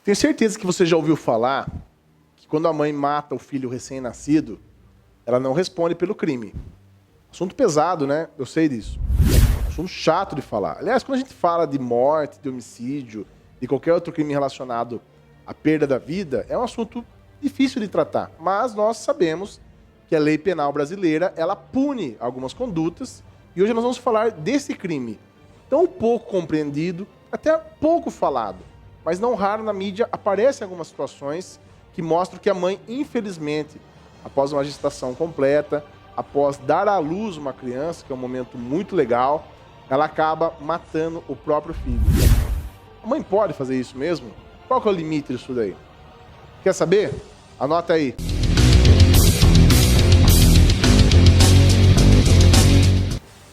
Tenho certeza que você já ouviu falar que quando a mãe mata o filho recém-nascido, ela não responde pelo crime. Assunto pesado, né? Eu sei disso. Assunto chato de falar. Aliás, quando a gente fala de morte, de homicídio, de qualquer outro crime relacionado à perda da vida, é um assunto difícil de tratar. Mas nós sabemos que a lei penal brasileira, ela pune algumas condutas, e hoje nós vamos falar desse crime, tão pouco compreendido, até pouco falado, mas não raro na mídia aparecem algumas situações que mostram que a mãe, infelizmente, após uma gestação completa, após dar à luz uma criança, que é um momento muito legal, ela acaba matando o próprio filho. A mãe pode fazer isso mesmo? Qual que é o limite disso daí? Quer saber? Anota aí.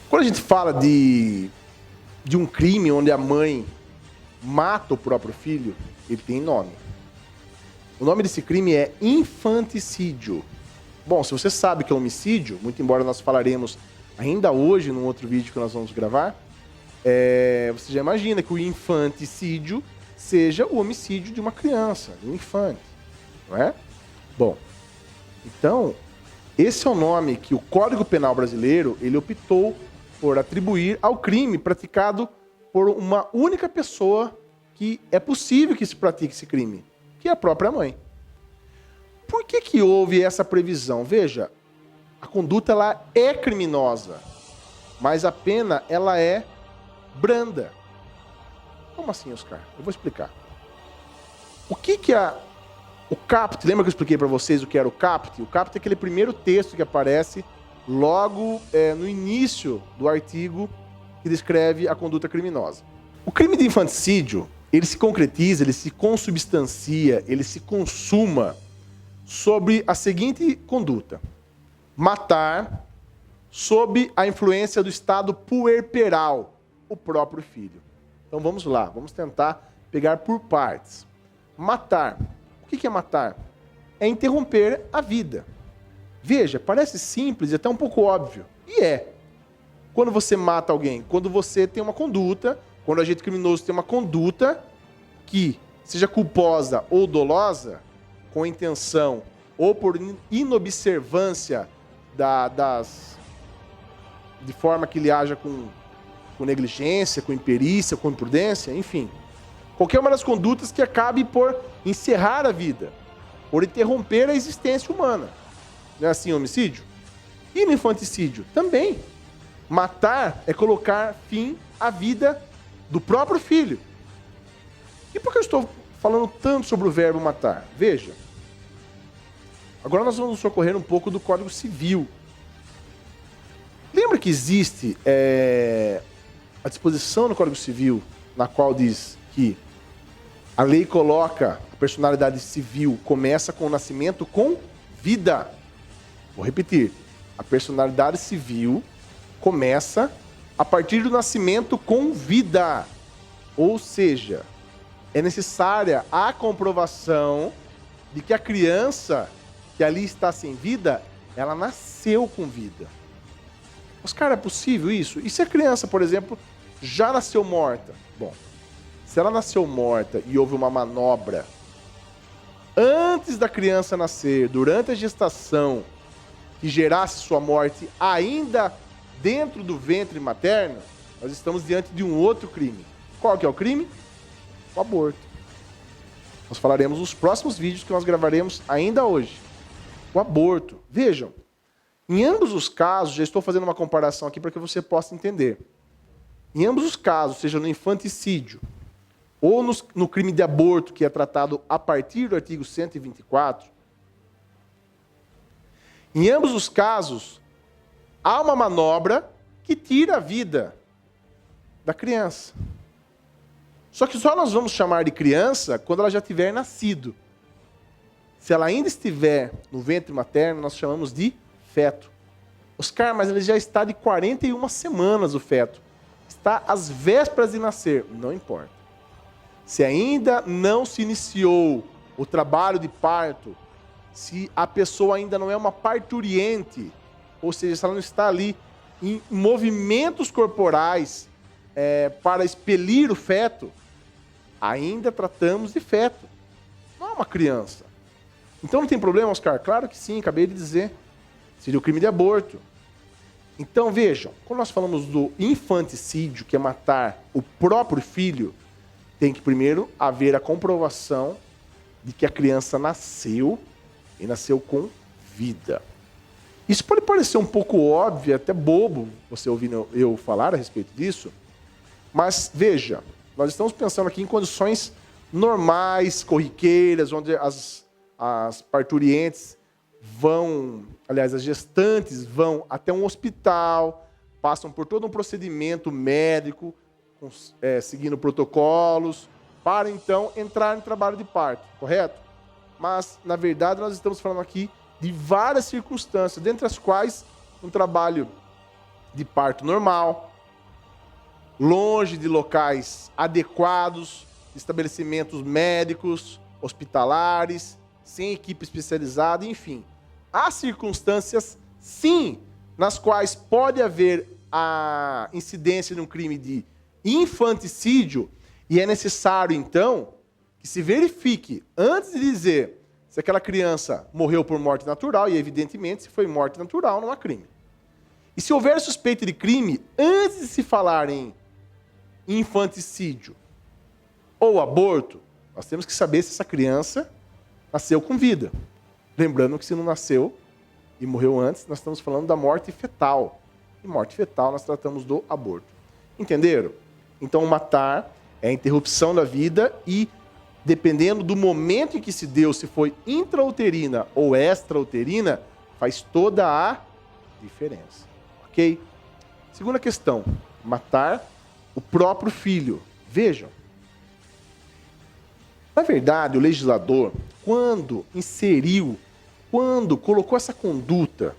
Quando a gente fala de um crime onde a mãe mata o próprio filho, ele tem nome. O nome desse crime é infanticídio. Bom, se você sabe que é homicídio, muito embora nós falaremos ainda hoje num outro vídeo que nós vamos gravar, você já imagina que o infanticídio seja o homicídio de uma criança, de um infante, não é? Bom, então, esse é o nome que o Código Penal brasileiro ele optou por atribuir ao crime praticado por uma única pessoa que é possível que se pratique esse crime, que é a própria mãe. Por que houve essa previsão? Veja, a conduta ela é criminosa, mas a pena ela é branda. Como assim, Oscar? Eu vou explicar. O CAPT, lembra que eu expliquei para vocês o que era o CAPT? O CAPT é aquele primeiro texto que aparece logo no início do artigo que descreve a conduta criminosa. O crime de infanticídio, ele se concretiza, ele se consubstancia, ele se consuma sobre a seguinte conduta: matar sob a influência do estado puerperal o próprio filho. Então vamos lá, vamos tentar pegar por partes. Matar. O que é matar? É interromper a vida. Veja, parece simples e até um pouco óbvio. E é. Quando você mata alguém, quando você tem uma conduta, quando o agente criminoso tem uma conduta que seja culposa ou dolosa, com intenção ou por inobservância de forma que ele haja com negligência, com imperícia, com imprudência, enfim. Qualquer uma das condutas que acabe por encerrar a vida, por interromper a existência humana. Não é assim o homicídio? E no infanticídio? Também. Matar é colocar fim à vida do próprio filho. E por que eu estou falando tanto sobre o verbo matar? Veja. Agora nós vamos socorrer um pouco do Código Civil. Lembra que existe a disposição no Código Civil na qual diz que a lei coloca a personalidade civil começa com o nascimento com vida. Vou repetir. A personalidade civil começa a partir do nascimento com vida. Ou seja, é necessária a comprovação de que a criança que ali está sem vida, ela nasceu com vida. Mas, cara, é possível isso? E se a criança, por exemplo, já nasceu morta? Bom, se ela nasceu morta e houve uma manobra antes da criança nascer, durante a gestação, que gerasse sua morte ainda dentro do ventre materno, nós estamos diante de um outro crime. Qual que é o crime? O aborto. Nós falaremos nos próximos vídeos que nós gravaremos ainda hoje. O aborto. Vejam, em ambos os casos, já estou fazendo uma comparação aqui para que você possa entender. Em ambos os casos, seja no infanticídio ou no crime de aborto, que é tratado a partir do artigo 124, em ambos os casos, há uma manobra que tira a vida da criança. Só que só nós vamos chamar de criança quando ela já tiver nascido. Se ela ainda estiver no ventre materno, nós chamamos de feto. Oscar, mas ele já está de 41 semanas, o feto. Está às vésperas de nascer. Não importa. Se ainda não se iniciou o trabalho de parto, se a pessoa ainda não é uma parturiente, ou seja, se ela não está ali em movimentos corporais para expelir o feto, ainda tratamos de feto. uma criança. Então não tem problema, Oscar? Claro que sim, acabei de dizer. Seria o crime de aborto. Então vejam, quando nós falamos do infanticídio, que é matar o próprio filho, tem que primeiro haver a comprovação de que a criança nasceu e nasceu com vida. Isso pode parecer um pouco óbvio, até bobo, você ouvindo eu falar a respeito disso, mas veja, nós estamos pensando aqui em condições normais, corriqueiras, onde as parturientes vão, aliás, as gestantes vão até um hospital, passam por todo um procedimento médico, seguindo protocolos, para então entrar em trabalho de parto, correto? Mas, na verdade, nós estamos falando aqui de várias circunstâncias, dentre as quais um trabalho de parto normal, longe de locais adequados, estabelecimentos médicos, hospitalares, sem equipe especializada, enfim. Há circunstâncias, sim, nas quais pode haver a incidência de um crime de infanticídio e é necessário, então, que se verifique, antes de dizer se aquela criança morreu por morte natural, e evidentemente, se foi morte natural, não há crime. E se houver suspeita de crime, antes de se falar em infanticídio ou aborto, nós temos que saber se essa criança nasceu com vida. Lembrando que se não nasceu e morreu antes, nós estamos falando da morte fetal. E morte fetal nós tratamos do aborto. Entenderam? Então, matar é a interrupção da vida e, dependendo do momento em que se deu, se foi intrauterina ou extrauterina, faz toda a diferença. Ok? Segunda questão. Matar o próprio filho. Vejam. Na verdade, o legislador, quando colocou essa conduta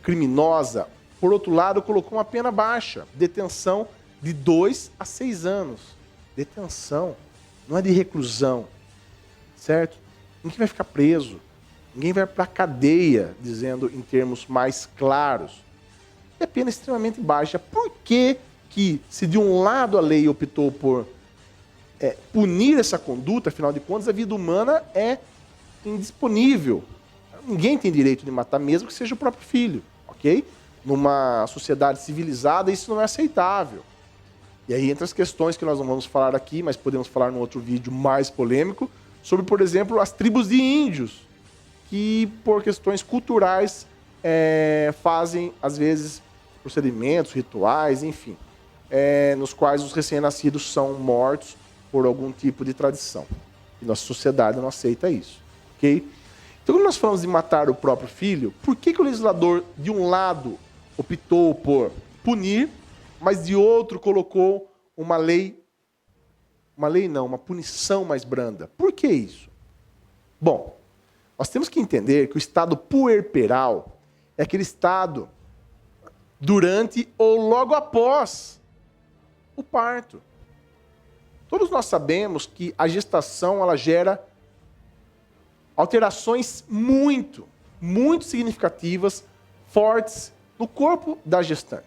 criminosa, por outro lado, colocou uma pena baixa, detenção de 2 a 6 anos. Detenção, não é de reclusão, certo? Ninguém vai ficar preso, ninguém vai para a cadeia, dizendo em termos mais claros. É pena extremamente baixa. Por que se de um lado a lei optou por punir essa conduta, afinal de contas, a vida humana é indisponível. Ninguém tem direito de matar, mesmo que seja o próprio filho, ok? Numa sociedade civilizada, isso não é aceitável. E aí entra as questões que nós não vamos falar aqui, mas podemos falar num outro vídeo mais polêmico, sobre, por exemplo, as tribos de índios, que por questões culturais fazem, às vezes, procedimentos, rituais, enfim, nos quais os recém-nascidos são mortos por algum tipo de tradição. E nossa sociedade não aceita isso, ok? Então, quando nós falamos de matar o próprio filho, por que o legislador, de um lado, optou por punir, mas de outro colocou uma punição mais branda? Por que isso? Bom, nós temos que entender que o estado puerperal é aquele estado durante ou logo após o parto. Todos nós sabemos que a gestação ela gera alterações muito significativas, fortes no corpo da gestante.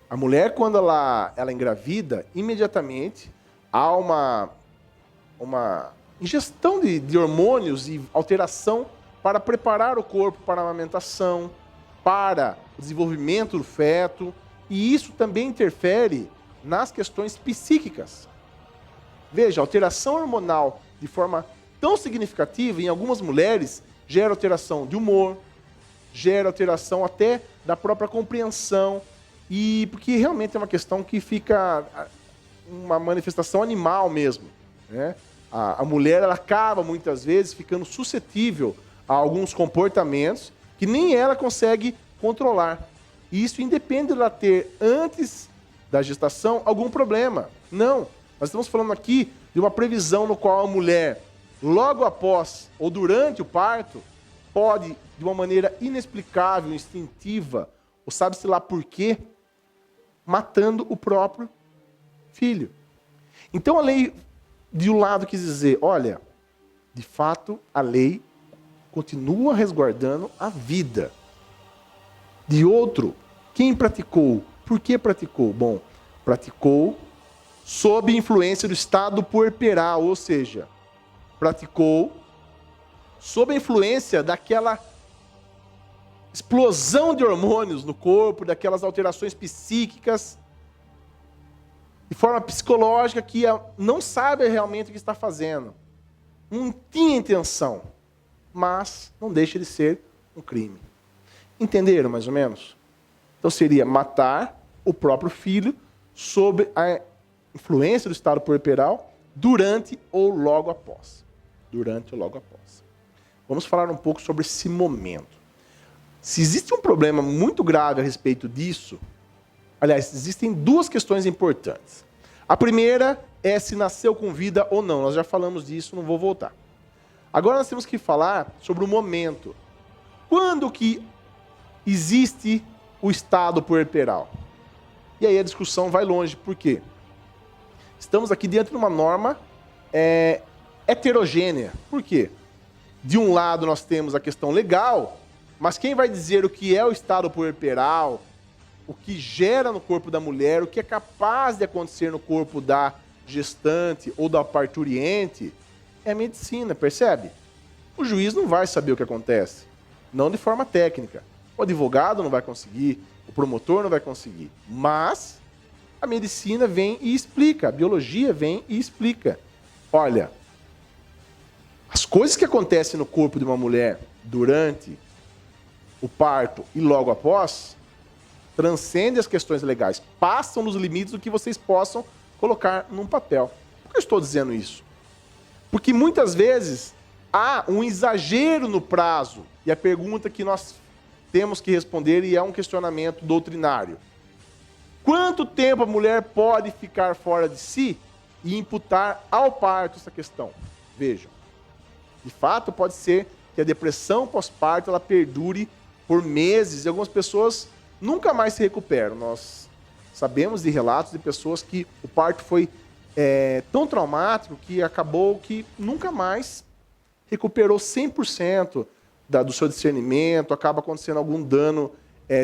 A mulher, quando ela engravida, imediatamente há uma ingestão de hormônios e alteração para preparar o corpo para a amamentação, para o desenvolvimento do feto, e isso também interfere nas questões psíquicas. Veja, a alteração hormonal de forma tão significativa, em algumas mulheres, gera alteração de humor, gera alteração até da própria compreensão, e porque realmente é uma questão que fica uma manifestação animal mesmo, né? A mulher ela acaba, muitas vezes, ficando suscetível a alguns comportamentos que nem ela consegue controlar. E isso independe dela ter, antes da gestação, algum problema. Não. Nós estamos falando aqui de uma previsão no qual a mulher, logo após ou durante o parto, pode, de uma maneira inexplicável, instintiva, ou sabe-se lá por quê, matando o próprio filho. Então a lei, de um lado, quis dizer, olha, de fato, a lei continua resguardando a vida. De outro, quem praticou? Por que praticou? Bom, praticou sob influência do estado puerperal, ou seja, praticou sob a influência daquela explosão de hormônios no corpo, daquelas alterações psíquicas, de forma psicológica, que não sabe realmente o que está fazendo. Não tinha intenção, mas não deixa de ser um crime. Entenderam mais ou menos? Então seria matar o próprio filho sob a influência do estado puerperal durante ou logo após. Durante ou logo após. Vamos falar um pouco sobre esse momento. Se existe um problema muito grave a respeito disso, aliás, existem duas questões importantes. A primeira é se nasceu com vida ou não. Nós já falamos disso, não vou voltar. Agora nós temos que falar sobre o momento. Quando que existe o estado puerperal? E aí a discussão vai longe. Por quê? Estamos aqui dentro de uma norma heterogênea. Por quê? De um lado nós temos a questão legal, mas quem vai dizer o que é o estado puerperal, o que gera no corpo da mulher, o que é capaz de acontecer no corpo da gestante ou da parturiente, é a medicina, percebe? O juiz não vai saber o que acontece, não de forma técnica. O advogado não vai conseguir, o promotor não vai conseguir, mas a medicina vem e explica, a biologia vem e explica. Olha, as coisas que acontecem no corpo de uma mulher durante o parto e logo após transcendem as questões legais, passam nos limites do que vocês possam colocar num papel. Por que eu estou dizendo isso? Porque muitas vezes há um exagero no prazo, e a pergunta que nós temos que responder, e é um questionamento doutrinário. Quanto tempo a mulher pode ficar fora de si e imputar ao parto essa questão? Vejam, de fato pode ser que a depressão pós-parto ela perdure por meses, e algumas pessoas nunca mais se recuperam. Nós sabemos de relatos de pessoas que o parto foi tão traumático que acabou que nunca mais recuperou 100% do seu discernimento, acaba acontecendo algum dano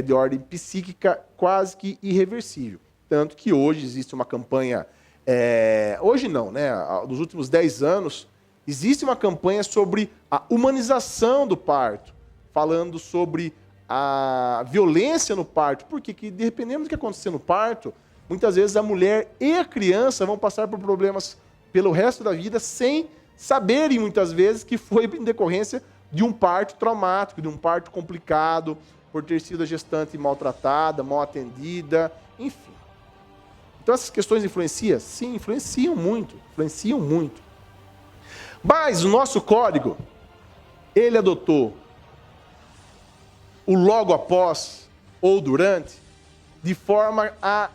de ordem psíquica quase que irreversível. Tanto que hoje existe uma campanha, hoje não, né? Nos últimos 10 anos, existe uma campanha sobre a humanização do parto, falando sobre a violência no parto. Por quê? Porque dependendo do que acontecer no parto, muitas vezes a mulher e a criança vão passar por problemas pelo resto da vida sem saberem, muitas vezes, que foi em decorrência de um parto traumático, de um parto complicado, por ter sido a gestante maltratada, mal atendida, enfim. Então essas questões influenciam? Sim, influenciam muito, influenciam muito. Mas o nosso código, ele adotou o logo após ou durante, de forma a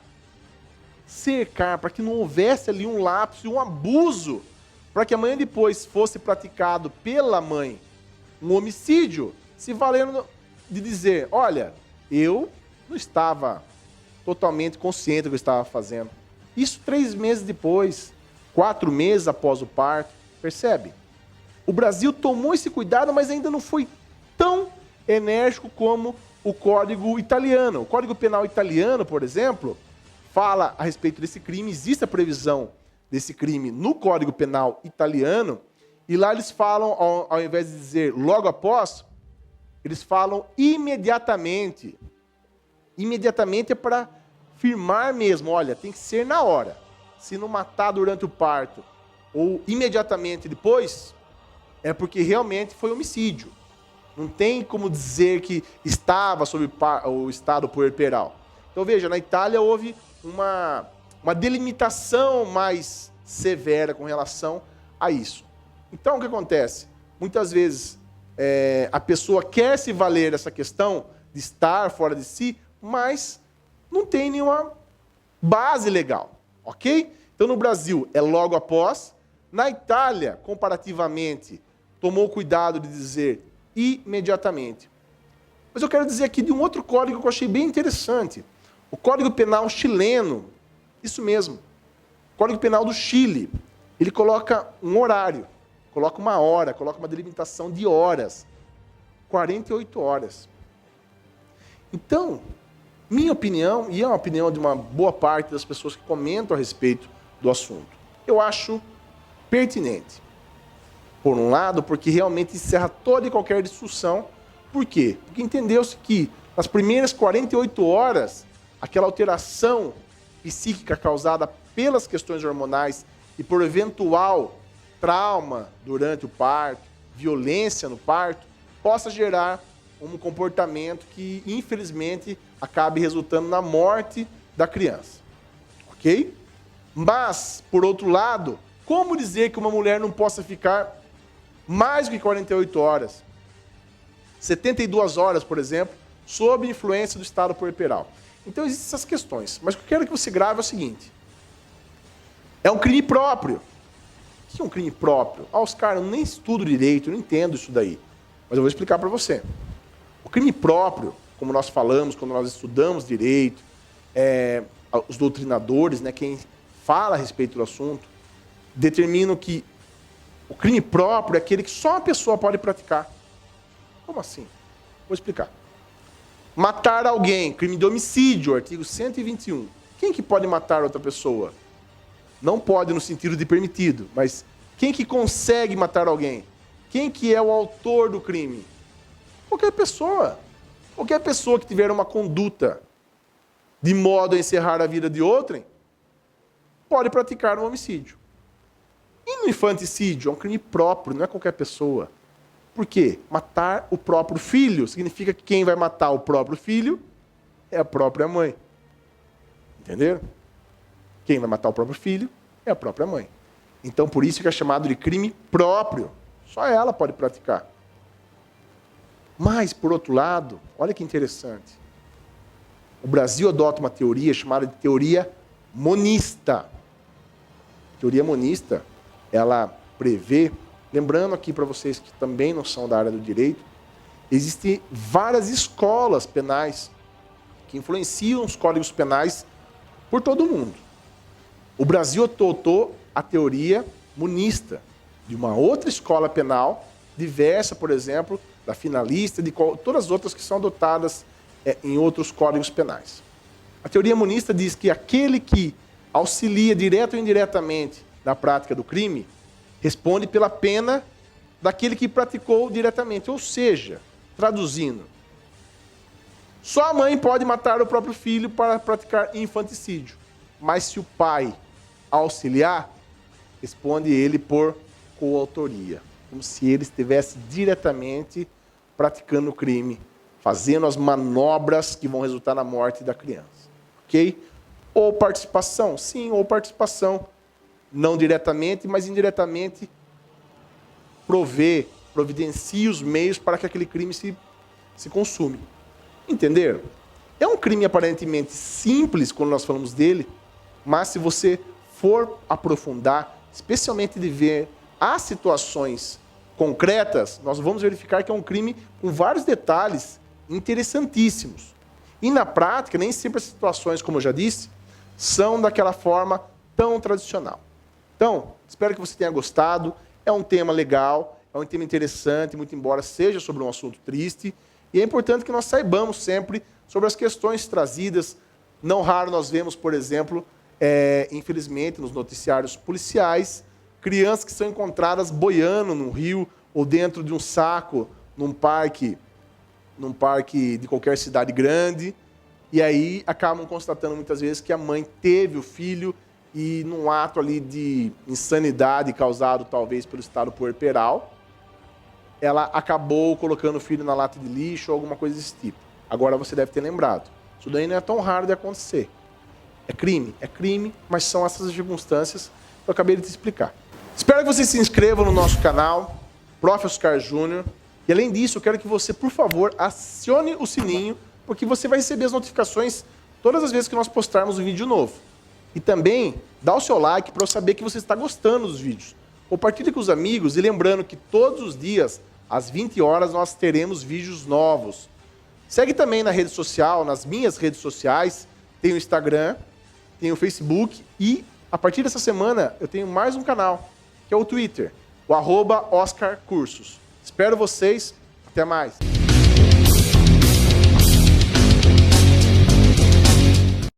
cercar, para que não houvesse ali um lapso e um abuso, para que amanhã depois fosse praticado pela mãe um homicídio, se valendo de dizer, olha, eu não estava totalmente consciente do que eu estava fazendo. Isso 3 meses depois, 4 meses após o parto, percebe? O Brasil tomou esse cuidado, mas ainda não foi tão enérgico como o Código Italiano. O Código Penal Italiano, por exemplo, fala a respeito desse crime, existe a previsão desse crime no Código Penal Italiano, e lá eles falam, ao invés de dizer logo após, eles falam imediatamente. Imediatamente é para firmar mesmo, olha, tem que ser na hora. Se não matar durante o parto ou imediatamente depois, é porque realmente foi homicídio. Não tem como dizer que estava sob o estado puerperal. Então veja, na Itália houve uma delimitação mais severa com relação a isso. Então o que acontece? Muitas vezes a pessoa quer se valer dessa questão de estar fora de si, mas não tem nenhuma base legal, ok? Então no Brasil é logo após. Na Itália, comparativamente, tomou cuidado de dizer imediatamente. Mas eu quero dizer aqui de um outro código que eu achei bem interessante. O Código Penal chileno, isso mesmo. O Código Penal do Chile, ele coloca um horário, coloca uma hora, coloca uma delimitação de horas. 48 horas. Então, minha opinião, e é uma opinião de uma boa parte das pessoas que comentam a respeito do assunto, eu acho pertinente por um lado, porque realmente encerra toda e qualquer discussão. Por quê? Porque entendeu-se que nas primeiras 48 horas, aquela alteração psíquica causada pelas questões hormonais e por eventual trauma durante o parto, violência no parto, possa gerar um comportamento que, infelizmente, acabe resultando na morte da criança. Ok? Mas, por outro lado, como dizer que uma mulher não possa ficar mais do que 48 horas, 72 horas, por exemplo, sob influência do estado puerperal? Então, existem essas questões. Mas o que eu quero que você grave é o seguinte. É um crime próprio. O que é um crime próprio? Oscar, eu nem estudo direito, eu não entendo isso daí. Mas eu vou explicar para você. O crime próprio, como nós falamos, quando nós estudamos direito, os doutrinadores, né, quem fala a respeito do assunto, determinam que o crime próprio é aquele que só uma pessoa pode praticar. Como assim? Vou explicar. Matar alguém, crime de homicídio, artigo 121. Quem que pode matar outra pessoa? Não pode no sentido de permitido, mas quem que consegue matar alguém? Quem que é o autor do crime? Qualquer pessoa. Qualquer pessoa que tiver uma conduta de modo a encerrar a vida de outrem, pode praticar um homicídio. E no infanticídio, é um crime próprio, não é qualquer pessoa. Por quê? Matar o próprio filho significa que quem vai matar o próprio filho é a própria mãe. Entenderam? Quem vai matar o próprio filho é a própria mãe. Então, por isso que é chamado de crime próprio. Só ela pode praticar. Mas, por outro lado, olha que interessante. O Brasil adota uma teoria chamada de teoria monista. A teoria monista, ela prevê, lembrando aqui para vocês que também não são da área do direito, existem várias escolas penais que influenciam os códigos penais por todo o mundo. O Brasil adotou a teoria monista, de uma outra escola penal, diversa, por exemplo, da finalista, de todas as outras que são adotadas em outros códigos penais. A teoria monista diz que aquele que auxilia direto ou indiretamente na prática do crime, responde pela pena daquele que praticou diretamente. Ou seja, traduzindo, só a mãe pode matar o próprio filho para praticar infanticídio. Mas se o pai auxiliar, responde ele por coautoria. Como se ele estivesse diretamente praticando o crime, fazendo as manobras que vão resultar na morte da criança. Ok? Ou participação? Sim, ou participação. Não diretamente, mas indiretamente providencia os meios para que aquele crime se consume. Entenderam? É um crime aparentemente simples quando nós falamos dele, mas se você for aprofundar, especialmente de ver as situações concretas, nós vamos verificar que é um crime com vários detalhes interessantíssimos. E na prática, nem sempre as situações, como eu já disse, são daquela forma tão tradicional. Então, espero que você tenha gostado. É um tema legal, é um tema interessante, muito embora seja sobre um assunto triste. E é importante que nós saibamos sempre sobre as questões trazidas. Não raro nós vemos, por exemplo, infelizmente, nos noticiários policiais, crianças que são encontradas boiando num rio ou dentro de um saco num parque de qualquer cidade grande, e aí acabam constatando muitas vezes que a mãe teve o filho e num ato ali de insanidade causado talvez pelo estado puerperal, ela acabou colocando o filho na lata de lixo ou alguma coisa desse tipo. Agora você deve ter lembrado, isso daí não é tão raro de acontecer. É crime, mas são essas circunstâncias que eu acabei de te explicar. Espero que você se inscreva no nosso canal, Prof. Oscar Júnior. E além disso, eu quero que você, por favor, acione o sininho, porque você vai receber as notificações todas as vezes que nós postarmos um vídeo novo. E também, dá o seu like para eu saber que você está gostando dos vídeos. Compartilhe com os amigos e lembrando que todos os dias, às 20 horas, nós teremos vídeos novos. Segue também na rede social, nas minhas redes sociais, tem o Instagram, tem o Facebook e, a partir dessa semana, eu tenho mais um canal, que é o Twitter, o @OscarCursos. Espero vocês. Até mais.